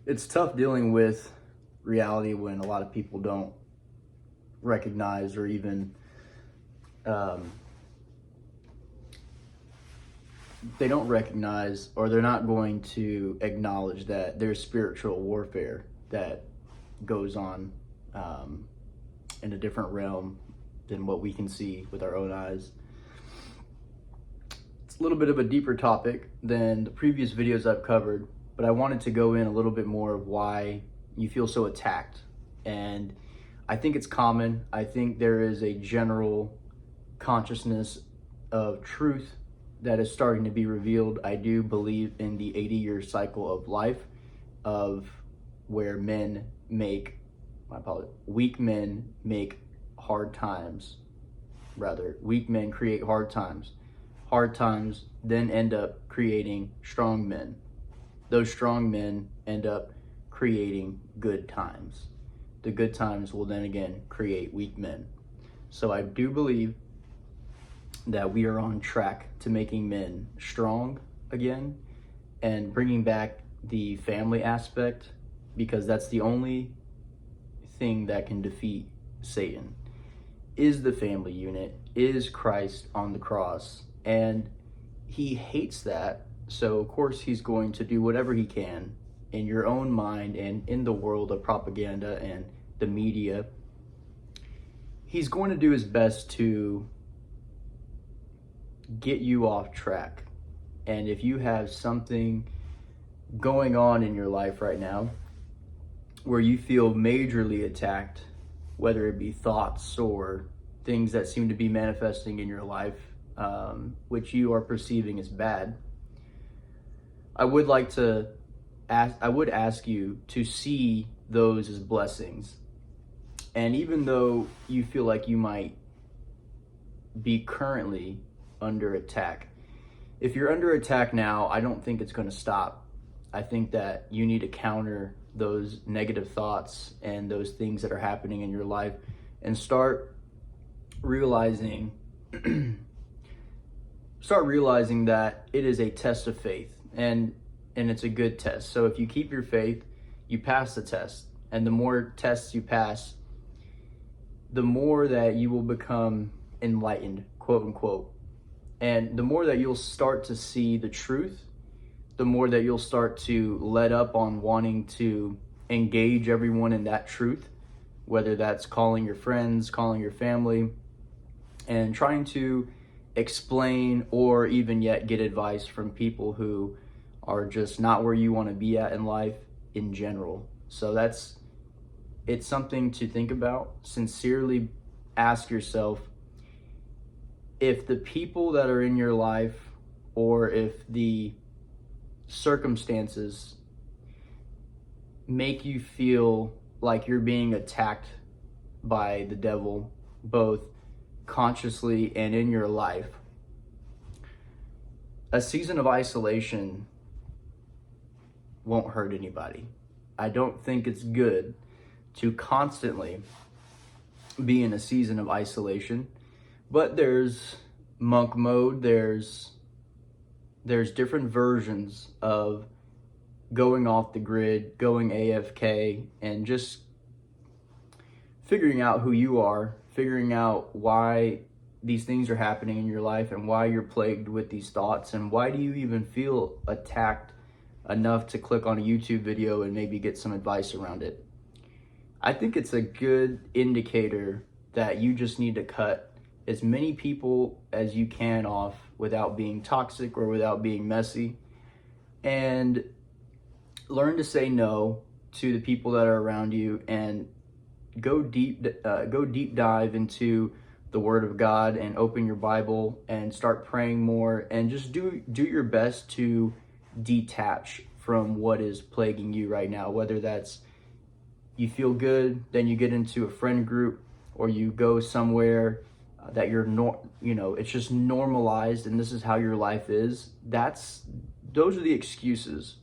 It's tough dealing with reality when a lot of people don't recognize or even um, they don't recognize, or they're not going to acknowledge that there's spiritual warfare that goes on in a different realm than what we can see with our own eyes. It's a little bit of a deeper topic than the previous videos I've covered, but I wanted to go in a little bit more of why you feel so attacked. And I think it's common. I think there is a general consciousness of truth that is starting to be revealed. I do believe in the 80-year cycle of life, of where weak men make hard times. Weak men create hard times. Hard times then end up creating strong men. Those strong men end up creating good times. The good times will then again create weak men. So I do believe that we are on track to making men strong again and bringing back the family aspect, because that's the only thing that can defeat Satan, is the family unit, is Christ on the cross. And he hates that. So of course he's going to do whatever he can in your own mind and in the world of propaganda and the media. He's going to do his best to get you off track. And if you have something going on in your life right now where you feel majorly attacked, whether it be thoughts or things that seem to be manifesting in your life, which you are perceiving as bad, I would ask you to see those as blessings. And even though you feel like you might be currently under attack, if you're under attack now, I don't think it's going to stop. I think that you need to counter those negative thoughts and those things that are happening in your life and start realizing that it is a test of faith, and it's a good test. So if you keep your faith, you pass the test. And the more tests you pass, the more that you will become enlightened, quote unquote. And the more that you'll start to see the truth, the more that you'll start to let up on wanting to engage everyone in that truth, whether that's calling your friends, calling your family, and trying to explain or even yet get advice from people who are just not where you want to be at in life in general. So it's something to think about. Sincerely ask yourself, if the people that are in your life, or if the circumstances make you feel like you're being attacked by the devil, both consciously and in your life, a season of isolation won't hurt anybody. I don't think it's good to constantly be in a season of isolation. But there's monk mode, there's different versions of going off the grid, going AFK, and just figuring out who you are, figuring out why these things are happening in your life and why you're plagued with these thoughts, and why do you even feel attacked enough to click on a YouTube video and maybe get some advice around it. I think it's a good indicator that you just need to cut as many people as you can off without being toxic or without being messy, and learn to say no to the people that are around you, and go deep dive into the Word of God and open your Bible and start praying more, and just do your best to detach from what is plaguing you right now. Whether that's you feel good, then you get into a friend group, or you go somewhere that it's just normalized and this is how your life is. Those are the excuses.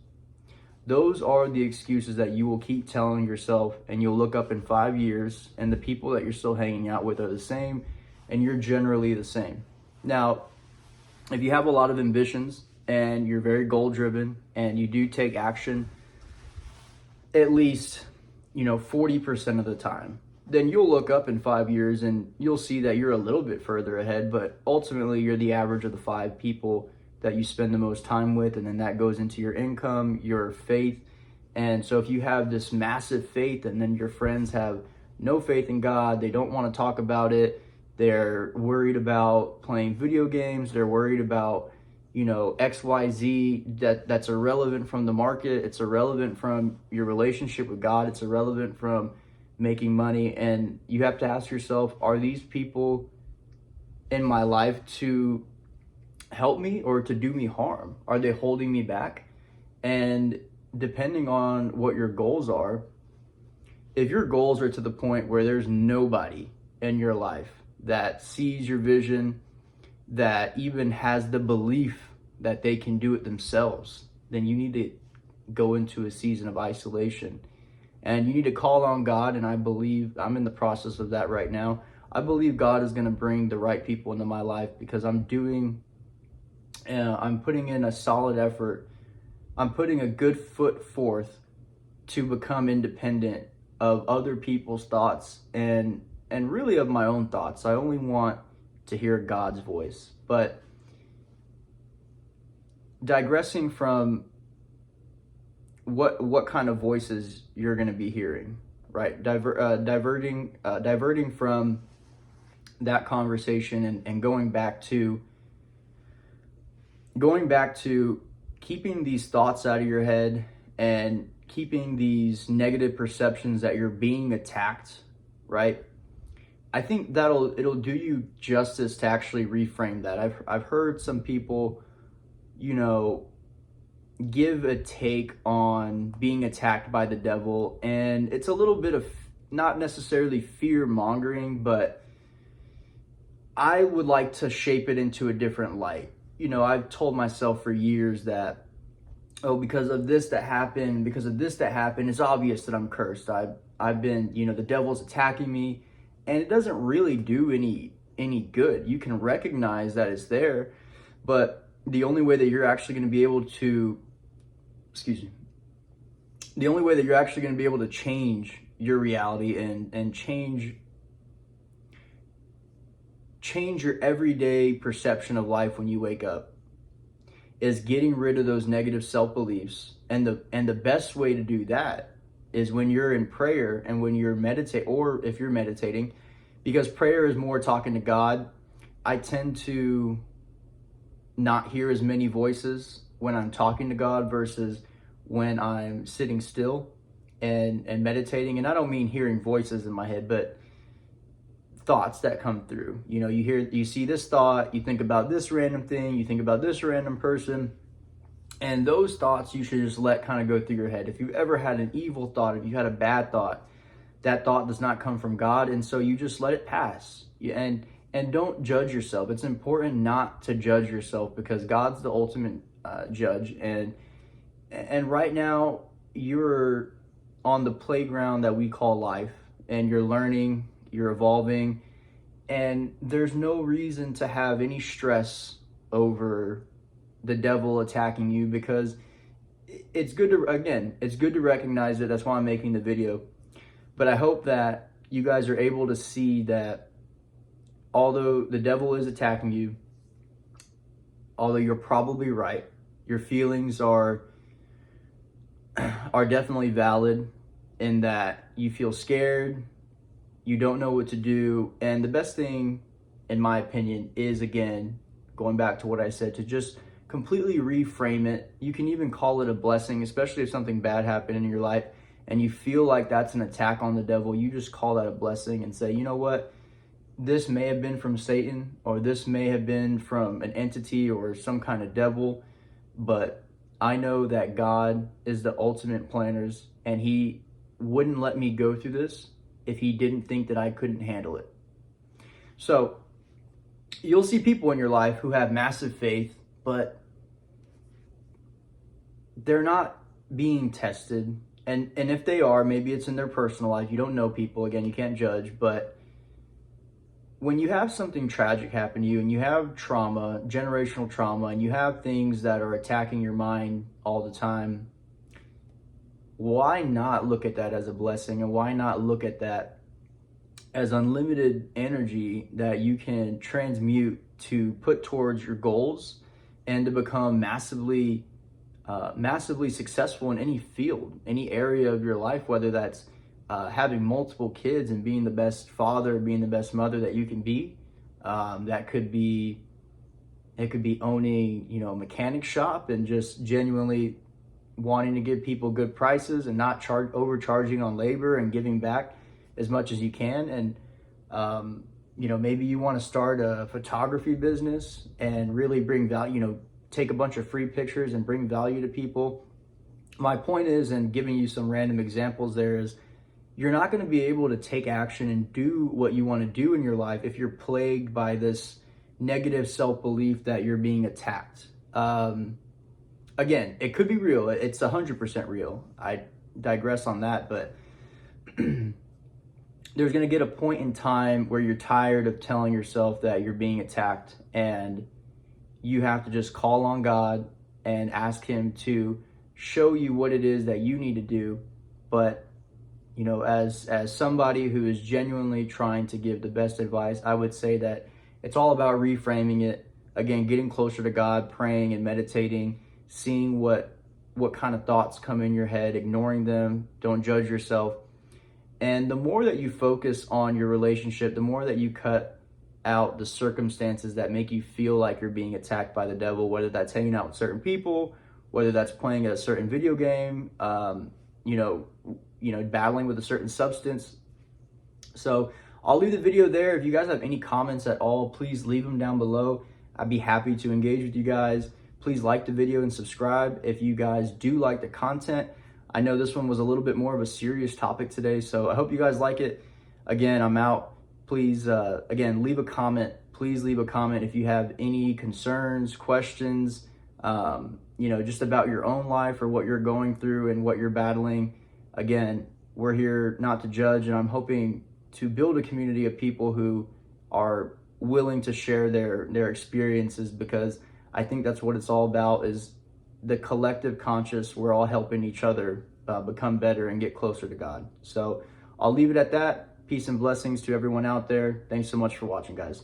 Those are the excuses that you will keep telling yourself, and you'll look up in 5 years and the people that you're still hanging out with are the same, and you're generally the same. Now, if you have a lot of ambitions and you're very goal driven and you do take action, at least, 40% of the time, then you'll look up in 5 years and you'll see that you're a little bit further ahead, but ultimately you're the average of the 5 people that you spend the most time with, and then that goes into your income, your faith. And so if you have this massive faith and then your friends have no faith in God, they don't want to talk about it, they're worried about playing video games, they're worried about XYZ that's irrelevant from the market, it's irrelevant from your relationship with God, it's irrelevant from making money. And you have to ask yourself, are these people in my life to help me or to do me harm? Are they holding me back? And depending on what your goals are, if your goals are to the point where there's nobody in your life that sees your vision, that even has the belief that they can do it themselves, then you need to go into a season of isolation. And you need to call on God, and I believe I'm in the process of that right now. I believe God is going to bring the right people into my life because I'm putting in a solid effort. I'm putting a good foot forth to become independent of other people's thoughts and really of my own thoughts. I only want to hear God's voice. But digressing from what kind of voices you're going to be hearing, right? Diverting from that conversation and going back to keeping these thoughts out of your head and keeping these negative perceptions that you're being attacked, right? I think it'll do you justice to actually reframe that. I've heard some people, give a take on being attacked by the devil, and it's a little bit of not necessarily fear mongering, but I would like to shape it into a different light. I've told myself for years that, because of this that happened, it's obvious that I'm cursed. I've been, the devil's attacking me, and it doesn't really do any good. You can recognize that it's there, but the only way that you're actually going to be able to, change your reality and change your everyday perception of life when you wake up is getting rid of those negative self-beliefs. And the best way to do that is when you're in prayer and when you're or if you're meditating, because prayer is more talking to God. I tend to not hear as many voices when I'm talking to God versus when I'm sitting still and meditating. And I don't mean hearing voices in my head, but thoughts that come through. You see this thought, you think about this random thing, you think about this random person, and those thoughts you should just let kind of go through your head. If you ever had an evil thought, if you had a bad thought, that thought does not come from God, and so you just let it pass. And don't judge yourself. It's important not to judge yourself because God's the ultimate judge. And right now you're on the playground that we call life, and you're learning, you're evolving, and there's no reason to have any stress over the devil attacking you, because it's good to recognize it. That's why I'm making the video. But I hope that you guys are able to see that although the devil is attacking you, although you're probably right, your feelings are definitely valid in that you feel scared, you don't know what to do. And the best thing, in my opinion, is, again, going back to what I said, to just completely reframe it. You can even call it a blessing, especially if something bad happened in your life and you feel like that's an attack on the devil. You just call that a blessing and say, you know what? This may have been from Satan, or this may have been from an entity or some kind of devil, but I know that God is the ultimate planners, and he wouldn't let me go through this if he didn't think that I couldn't handle it. So you'll see people in your life who have massive faith, but they're not being tested. And if they are, maybe it's in their personal life. You don't know people. Again, you can't judge. But when you have something tragic happen to you, and you have trauma, generational trauma, and you have things that are attacking your mind all the time, why not look at that as a blessing, and why not look at that as unlimited energy that you can transmute to put towards your goals and to become massively successful in any field, any area of your life, whether that's having multiple kids and being the best father, being the best mother that you can be. That could be, it could be owning, a mechanic shop and just genuinely wanting to give people good prices and not overcharging on labor and giving back as much as you can. And maybe you want to start a photography business and really bring value, take a bunch of free pictures and bring value to people. My point is, and giving you some random examples there, is you're not going to be able to take action and do what you want to do in your life if you're plagued by this negative self-belief that you're being attacked. Again, it could be real. It's 100% real. I digress on that, but there's going to get a point in time where you're tired of telling yourself that you're being attacked, and you have to just call on God and ask Him to show you what it is that you need to do. But, as somebody who is genuinely trying to give the best advice, I would say that it's all about reframing it. Again, getting closer to God, praying and meditating, seeing what kind of thoughts come in your head, ignoring them. Don't judge yourself. And the more that you focus on your relationship, the more that you cut out the circumstances that make you feel like you're being attacked by the devil, whether that's hanging out with certain people, whether that's playing a certain video game, battling with a certain substance. So I'll leave the video there. If you guys have any comments at all, please leave them down below. I'd be happy to engage with you guys. Please like the video and subscribe if you guys do like the content. I know this one was a little bit more of a serious topic today, so I hope you guys like it. Again, I'm out. Please, again, leave a comment. Please leave a comment if you have any concerns, questions, just about your own life or what you're going through and what you're battling. Again, we're here not to judge, and I'm hoping to build a community of people who are willing to share their experiences, because I think that's what it's all about, is the collective conscious. We're all helping each other become better and get closer to God. So I'll leave it at that. Peace and blessings to everyone out there. Thanks so much for watching, guys.